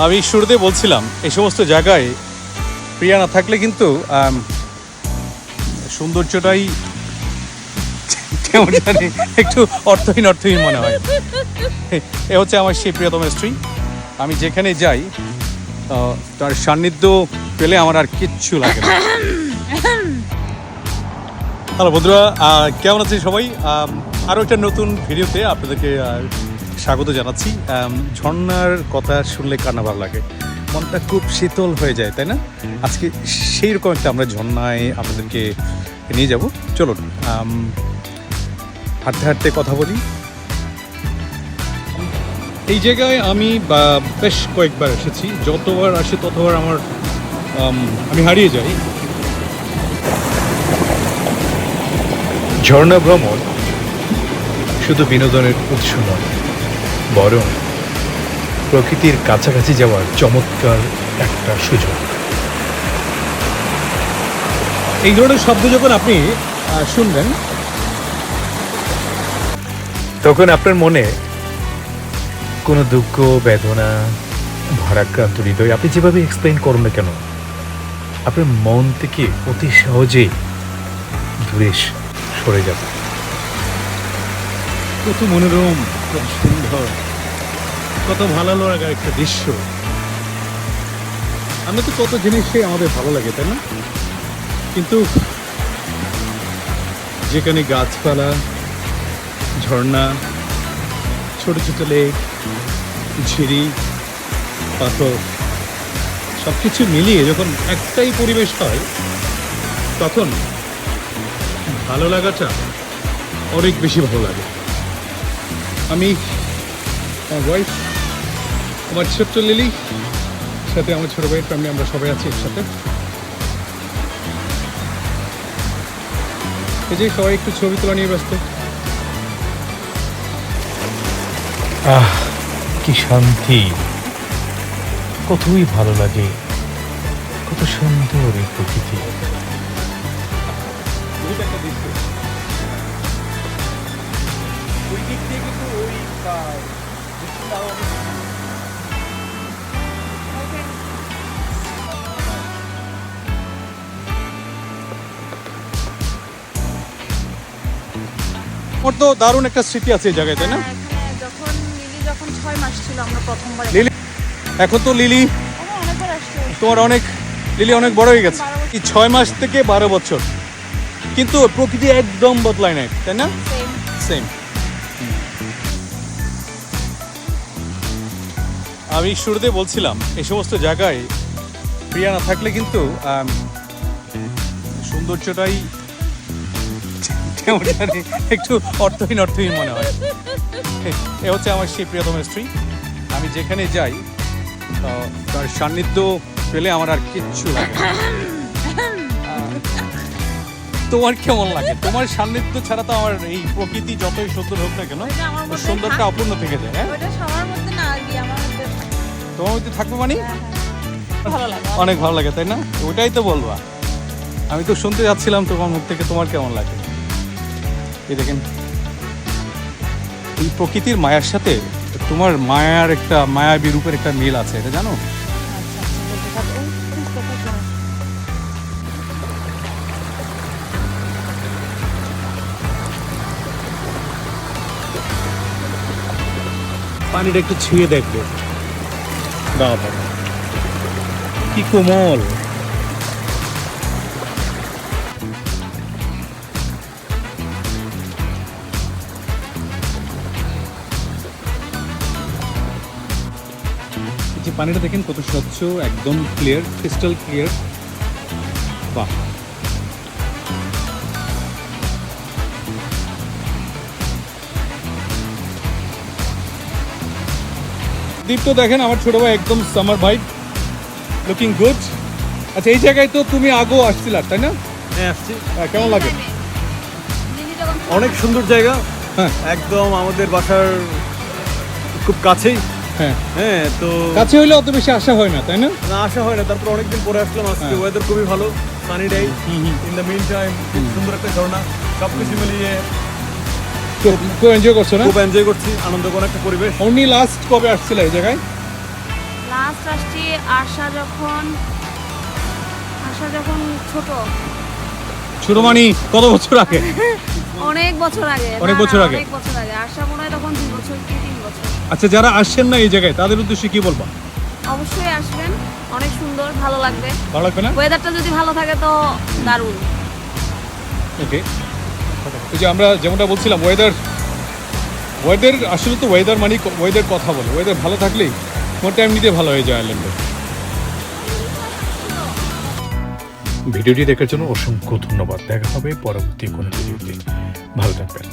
আমি শুরুতে বলছিলাম এই সমস্ত জায়গায় প্রিয়া না থাকলে কিন্তু সৌন্দর্যটাই কেমন জানি একটু অর্থহীন মনে হয়। এ হচ্ছে আমার সেই প্রিয়তম স্ত্রী। আমি যেখানে যাই তার সান্নিধ্য পেলে আমার আর কিচ্ছু লাগে না। হ্যালো বন্ধুরা, কেমন আছেন সবাই? আরও একটা নতুন ভিডিওতে আপনাদেরকে স্বাগত জানাচ্ছি। ঝর্ণার কথা শুনলে কার না ভালো লাগে, মনটা খুব শীতল হয়ে যায়, তাই না? আজকে সেই রকম একটা আমরা ঝর্ণায় আপনাদেরকে নিয়ে যাব। চলুন হাঁটতে হাঁটতে কথা বলি। এই জায়গায় আমি বেশ কয়েকবার এসেছি, যতবার আসি ততবার আমি হারিয়ে যাই। ঝর্ণা ভ্রমণ শুধু বিনোদনের উৎস নয়, বরং প্রকৃতির কাছাকাছি যাওয়ার চমৎকার একটা সুযোগ। এই ধরনের শব্দ যখন আপনি শুনবেন, তখন আপনার মনে কোনো দুঃখ, বেদনা, ভারাক্রান্ত হৃদয় আপনি যেভাবে এক্সপ্লেইন করুন না কেন, আপনার মন থেকে অতি সহজেই দূরে সরে যাবে। কত মনোরম, কত সুন্দর, কত ভালো লাগার একটা দৃশ্য। আমরা তো কত জিনিসই আমাদের ভালো লাগে, তাই না? কিন্তু যেখানে গাছপালা, ঝর্ণা, ছোট ছোট লেক, ঝিরি, পাথর সব কিছু মিলিয়ে যখন একটাই পরিবেশ হয়, তখন ভালো লাগাটা অনেক বেশি ভালো লাগে। আমি, আমার ওয়াইফ, আমার ছোট্ট লিলি, সাথে আমার ছোট ভাইয়ের ফ্যামিলি, আমরা সবাই আছি একসাথে। এই যে সবাই একটু ছবি তোলা নিয়ে ব্যস্ত। কি শান্তি, কতই ভালো লাগে, কত সুন্দর এই প্রকৃতি। ওর তো দারুণ একটা স্মৃতি আছে এই জায়গায়, তাই না? যখন লিলি 6 মাস ছিল, আমরা প্রথমবার লিলি, এখন তো লিলি অনেকবার আসছি। তোমার লিলি অনেক বড় হয়ে গেছে। 6 মাস থেকে 12 বছর, কিন্তু প্রকৃতি একদম বদলায় নাই, তাই না? সেম। আমি শুরুতে বলছিলাম এই সমস্ত জায়গায় প্রিয়া না থাকলে কিন্তু সৌন্দর্যটাই কেমন জানি একটু অর্থহীন মনে হয়। এ হচ্ছে আমার সেই প্রিয়তম স্ত্রী। আমি যেখানে যাই তার সান্নিধ্য পেলে আমার আর কিচ্ছু লাগে না। তোমার কেমন লাগে? তোমার সান্নিধ্য ছাড়া তো আমার এই প্রকৃতি যতই সুন্দর হোক না কেন, সুন্দরটা অপূর্ণ থেকে যায়। হ্যাঁ, সবার মধ্যে না, আর কি আমার মধ্যে তোমার মধ্যে থাকবে মানে ভালো লাগে, অনেক ভালো লাগে, তাই না? ওইটাই তো বলবা। আমি তো শুনতে যাচ্ছিলাম তোমার মুখ থেকে তোমার কেমন লাগে। এই দেখেন, এই প্রকৃতির মায়ার সাথে তোমার মায়ার একটা মায়াবী রূপের একটা মিল আছে, এটা জানো? পানিটা একটু ছুঁয়ে দেখবে, বাবা কি কোমল। যে পানিটা দেখেন কত স্বচ্ছ, একদম ক্লিয়ার, ক্রিস্টাল ক্লিয়ার। বাহ, দীপ্ত দেখেন আমার ছোট ভাই, একদম সামার ভাইব, লুকিং গুড। আচ্ছা, এই জায়গায় তো তুমি আগেও আসছিলা, তাই না? হ্যাঁ, আসছি। কেমন লাগে? অনেক সুন্দর জায়গা, হ্যাঁ একদম আমাদের বাসার খুব কাছেই। হ্যাঁ, হ্যাঁ, তো কাছে হইলে অত বেশি আশা হয় না, তাই না? না আসা হয় না, তারপর অনেকদিন পরে আসলাম। আজকে হ্যাঁ। ওয়েদার খুবই ভালো, sunny day. In the meantime সুন্দর একটা ঝর্ণা, সবকিছু মিলিয়ে খুব এনজয় করছো না? খুব এনজয় করছি, আনন্দঘন একটা পরিবেশ। অনলি লাস্ট কবে আসছিল এই জায়গায়? লাস্ট আসছি আশা যখন ছোট, ছোট মানে কত বছর আগে? অনেক বছর আগে। অনেক না, বছর আগে? অনেক বছর আগে। আশা মনে হয় তখন 2 বছর কি 3 বছর। আচ্ছা, যারা আসছেন না এই জায়গায় তাদের উদ্দেশ্যে কি বলবা? অবশ্যই আসবেন, অনেক সুন্দর, ভালো লাগবে। ভালো লাগবে না? ওয়েদারটা যদি ভালো থাকে তো দারুণ। ওকে, এই যে আমরা যেমনটা বলছিলাম, ওয়েদার আসলে তো ওয়েদার মানে ওয়েদার কথা বলে, ওয়েদার ভালো থাকলেই মনটা এমনিতে ভালো হয়ে যায় আয়ারল্যান্ডে। ভিডিওটি দেখার জন্য অসংখ্য ধন্যবাদ। দেখা হবে পরবর্তী কোনো ভিডিওতে। ভালো থাকবেন।